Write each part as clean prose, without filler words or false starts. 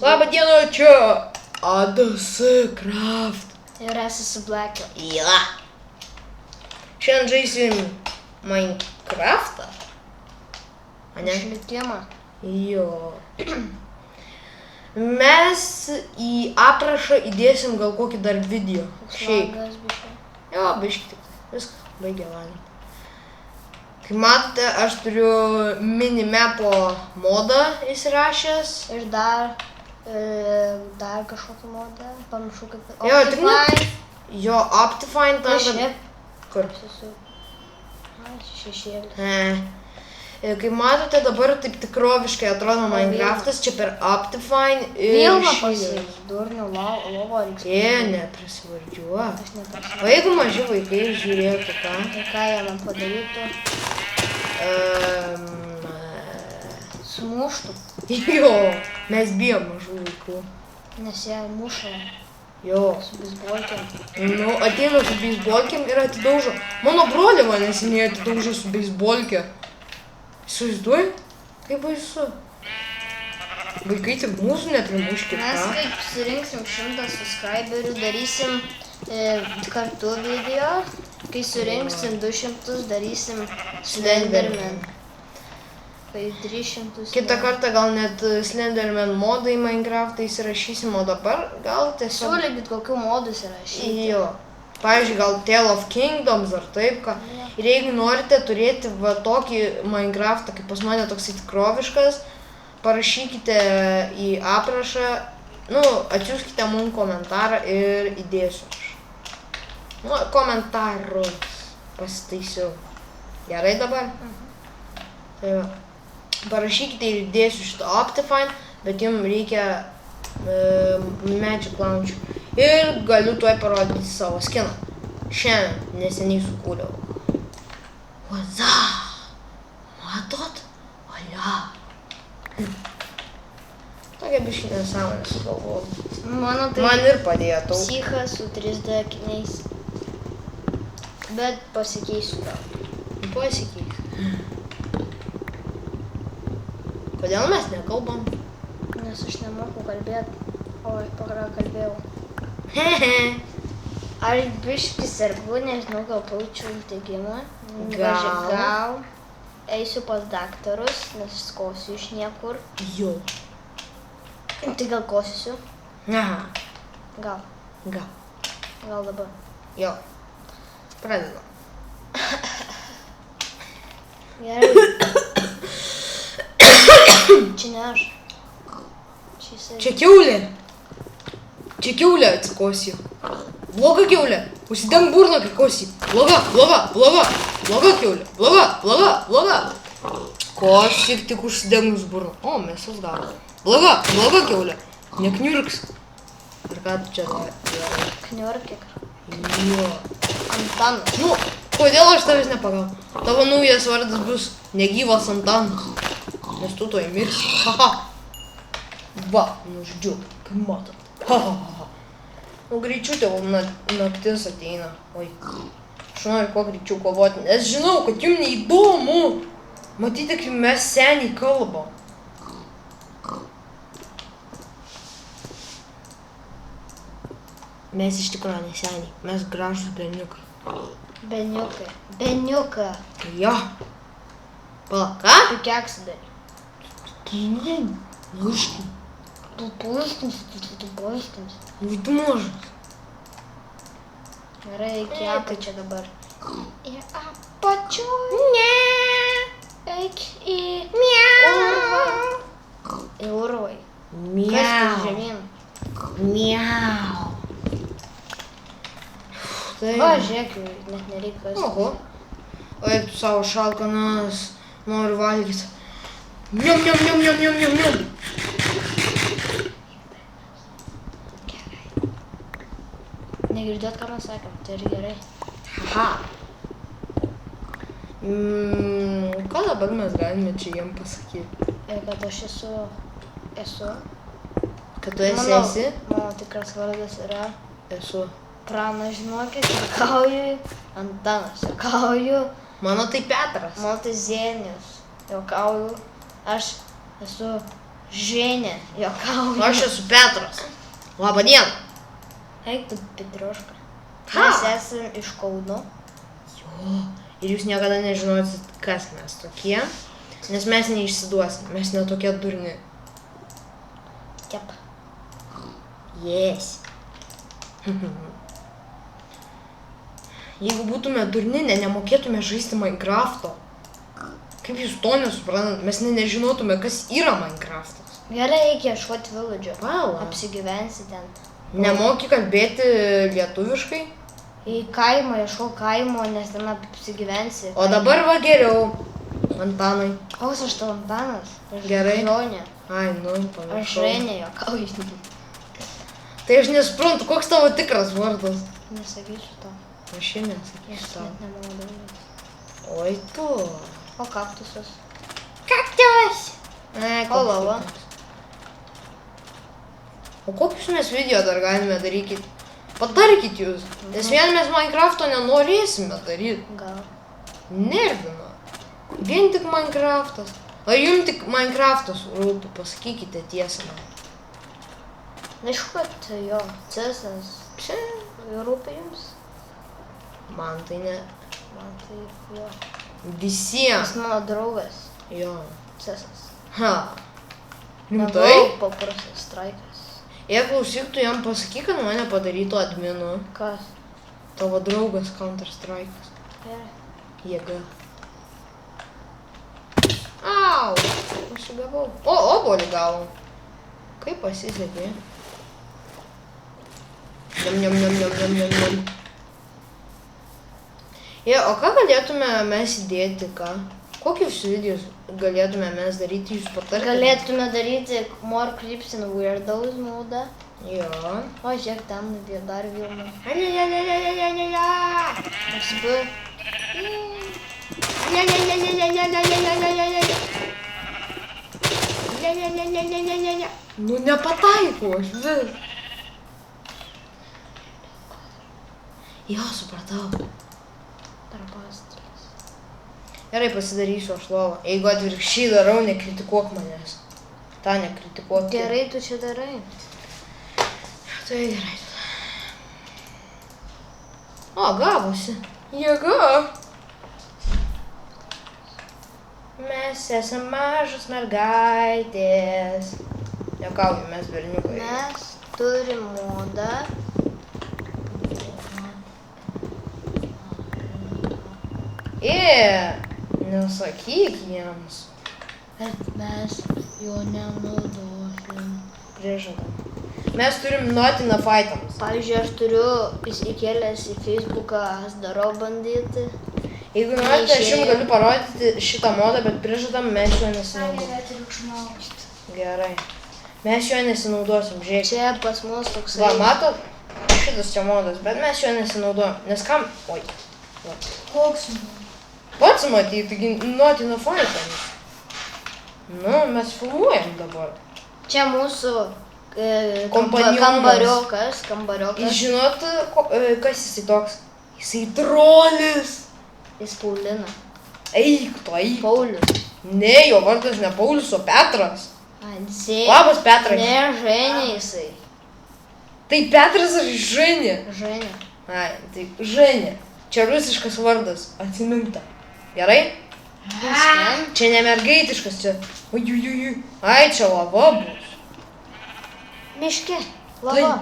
Labą dieną, čia ADS Craft. Ir esi su Blackiu. Ja. Šiandien žaisim Minecraftą. Ane? Išlikimą. Jo. Mes į aprašą įdėsim gal kokį dar video. Šiaip. Langas biškai. Jo, biškai tik. Viskas, baigė valgyti. Kaip matote, aš turiu minimapo modą įsirašęs. Ir dar kažkokį modą. Pamiršau kaip... Jo, tik ne. Jo, Optifine tam, kad... Šiaip. Kur? Šešėlis. Kaip matote, dabar taip tikroviškai atrodo Minecraftas, čia per Optifine ir Vilma pasieks, durnių lovo reiks. Neprasivardžiuok. Aš neprasivardžiuok. O jeigu maži vaikai žiūrėtų, ką? Ir ką jie man padarytų? Sumuštų. Jo, mes bijom mažų vaikų. Nes jie muša Jo. su beisbolkėm. Nu, ateina su beisbolkėm ir atidaužo. Mano brolė man neseniai atidaužo su beisbolkė. Įsivaizduoji? Kaip baisu. Vaikai tik mūsų neprimuškit, Mes ką? kaip surinksim 100 subscriberių, darysim kartu video. Kai surinksim 200, darysim Slenderman. Kai 300... Kitą kartą gal net Slenderman modą į Minecraftą įsirašysim, o dabar gal tiesiog... Siūlykit kokių modų įsirašyti. Jo. Pavyzdžiui, gal Tale of Kingdoms ar taip ką. Ir jeigu norite turėti va tokį Minecraftą, kaip pas mane toksai tikroviškas, parašykite į aprašą, nu, atsiųskite mums komentarą ir įdėsiu aš. Nu, komentarus pasitaisiu. Gerai dabar? Tai va. Parašykite ir įdėsiu šitą Optifine, bet jums reikia Magic Launch. Ir galiu tuoj parodyti savo skiną. Šiandien neseniai sukūriau. Vaza! Matot? Olia! Tokia biškį nesąmonė sugalvojau. Mano tai Man ir padėjo tau. psichas su 3D akiniais. Bet pasikeisiu gal. Pasikeis. Kodėl mes nekalbam? Nes aš nemoku kalbėti, o aš kalbėjau. Hehe. Aš biškį sergu, nežinau, gal paučiau uždegimą. Gal. Eisiu pas daktarus, nes kosiu iš niekur. Jo. Tai gal kosiu? Aha. Gal. Gal. Gal dabar. Jo. Pradedam. Gerai. Čia ne aš. Čia jisai. Čia kiaulė. Čia kiaulė atsikosį. Bloga kiaulė. Užsideng burną, kai kosį. Bloga kiaulė. Bloga. Kosį tik užsidengus burną. O, mėsos gavo. Bloga kiaulė. Nekniurks. Ir ką tu čia darai? Kniurkik. Jo. Antanas. Nu, kodėl aš tavęs nepagau? Tavo naujas vardas bus negyvas Antanas. Nes tu to įmirsi. Haha. Va, nužudžiu. Kaip matot. Hahaha. Nu, greičiau tavo naktis ateina. Oi. Aš noriu kuo greičiau kovoti, nes žinau, kad jums neįdomu. Matyti, kaip mes seniai kalbam. Mes iš tikrųjų neseniai. Mes gražus berniukai. Beniukai. Jo. Pala, ką? Tu keksą darai. Lūškį. Tu puistims. Tu mažas. Gerai, iki apačio dabar. Į apačio. Ne. Eik į urvą. Į urvai. Kas tai Miau. žemyn? Miau. Tai... Va, žiūrėk, net nereikia kas. Oho. O eik tu savo šalkanas. Noriu valgyti. Miam. Negirdėt, ką mes sakėm, tai ir gerai. Haha. Ką dabar mes galime čia jiem pasakyti? Ir kad aš esu. Kad tu esi? Mano tikras vardas yra Esu. Pranas, žinokit, juokauju. Antanas, juokauju. Mano tai Petras. Mano tai Zenius, juokauju. Aš esu Ženė, juokauju. Aš esu Petras. Labą dieną. Eik tu, Petroška. Ką? Mes esame iš Kauno. Jo. Ir jūs niekada nežinosit, kas mes tokie. Nes mes neišsiduosim. Mes netokie durni. Kep. Yes. Jeigu būtume durni, nemokėtume žaisti Minecraft'o. Kaip jūs to nesuprantat? Mes nežinotume, kas yra Minecraft'as. Gerai, reikia ieškoti village'o. Pala. Apsigyvensi ten. Nemoki kalbėti lietuviškai? Į kaimą, ieškok kaimo, nes ten apsigyvensi. O dabar va geriau. Antanai. Koks aš tau Antanas? Aš Gerai. Žonė. Ai, nu, Aš pamiršau. Ženė, juokauju. Tai aš nesuprantu, koks tavo tikras vardas. Nesakysiu to. Aš ir nesakysiu Aš tau. net nemanau. Oi tu. O kaktusas? Kaktus. Ai, O lava? O kokius mes video dar galime daryti? Patarkit jūs. Nes vien mes Minecraft'o nenorėsime daryti. Gal. Nervina. Vien tik Minecraft'as. Ar jums tik Minecraft'as rūpi? Pasakykite tiesą man. Aišku, kad jo, Cesas. Čia Rūpi jums? man tai ne. Man tai jo. Visiems. Jis mano draugas. Jo. Cesas. Ha. Rimtai? Nebuvo paprastas straikas. Jei klausyk, tu jam pasakyk, kad mane padarytų adminu. Kas? Tavo draugas Counter Strike'as. Gerai. Jėga. Au! Užsigavau. O, obuolį gavom. Kaip pasisekė? Niam. O ką galėtume mes įdėti, ką? Kokius videos galėtume mes daryti, jūs patarkite? Galėtume daryti More Creeps and Weirdos modą. Jo. O, žiūrėk, ten dar vieną. SP. Nu nepataikau aš vis. Jo, supratau. Darbastilis. Gerai, pasidarysiu aš lovą. Jeigu atvirkščiai darau, nekritikuok manęs. Ta nekritikuok. Gerai, tu čia darai. Tai gerai. O, gavosi. Jėga. Mes esam mažos mergaitės. Juokauju, mes berniukai. Mes turim modą. Nesakyk jiems. Bet mes jo nenaudosim. Prižadam. Mes turim notiną fightams. Pavyzdžiui, aš turiu įkėlęs į Facebooką Asdaro bandyti. Jeigu norite, aš jums galiu parodyti šitą modą, bet prižadam, mes jo nesinaudosim. Gerai. Mes jo nesinaudosim, žiūrėk. Čia pas mus toksai... Va, matot? Šitas čia modas, bet mes jo nesinaudojam. Nes kam? Oi. Va. Koks? Pats matyt, taigi notiną fightams. Nu, mes filmuojam dabar. Čia mūsų Kompanionas. kambariokas. Jūs žinot, kas jisai toks? Jisai trolis. Jis Paulina. Eik tu, eik. Paulius. Ne, jo vardas ne Paulius, o Petras. Anzė. Labas, Petrai. Ne, Ženė jisai. Tai Petras ar Ženė? Ženė. Ai, tai Ženė. Čia rusiškas vardas, atsimink tą. Gerai? Viską. Čia ne mergaitiškas, čia. Ui. Ai, čia lava bus. Miške. Lava.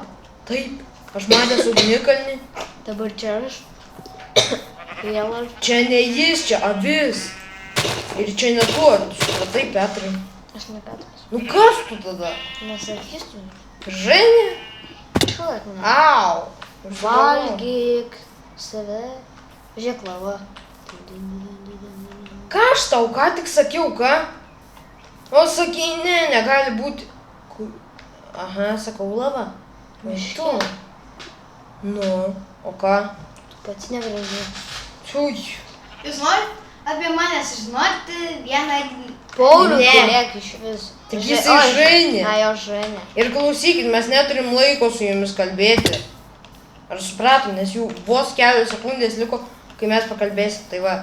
Taip. Aš matęs ugnikalnį. Dabar čia aš. Vėl aš. Čia ne jis, čia avis. Ir čia ne tu, ar tu supratai, Petrai. Aš ne Petras. Nu kas tu tada? Nesakysiu. Ženė? Šuolak mane. Au. Valgyk save. Žiūrėk lava. Ką aš tau ką tik sakiau, ką? O sakei, ne, negali būti. Aha, sakau lava. Miške. Nu, o ką? Tu pats negraži. Čiui. Jūs norit apie mane sužinoti vieną... Paulių Ne. turėk iš vis. Tik jisai Ženė. Na, jo Ženė. Ir klausykit, mes neturim laiko su jumis kalbėti. Ar supratom, nes jų vos kelios sekundės liko, kai mes pakalbėsim. Tai va.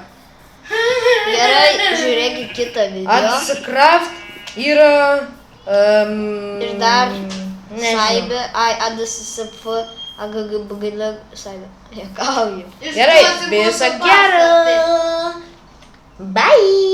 Gerai, žiūrėk į kitą video. Atsicraft yra Ir dar nežinau. Saibė, ADSSF, AGGBGL, Saibė. Juokauju. Gerai, viso gero. Bye.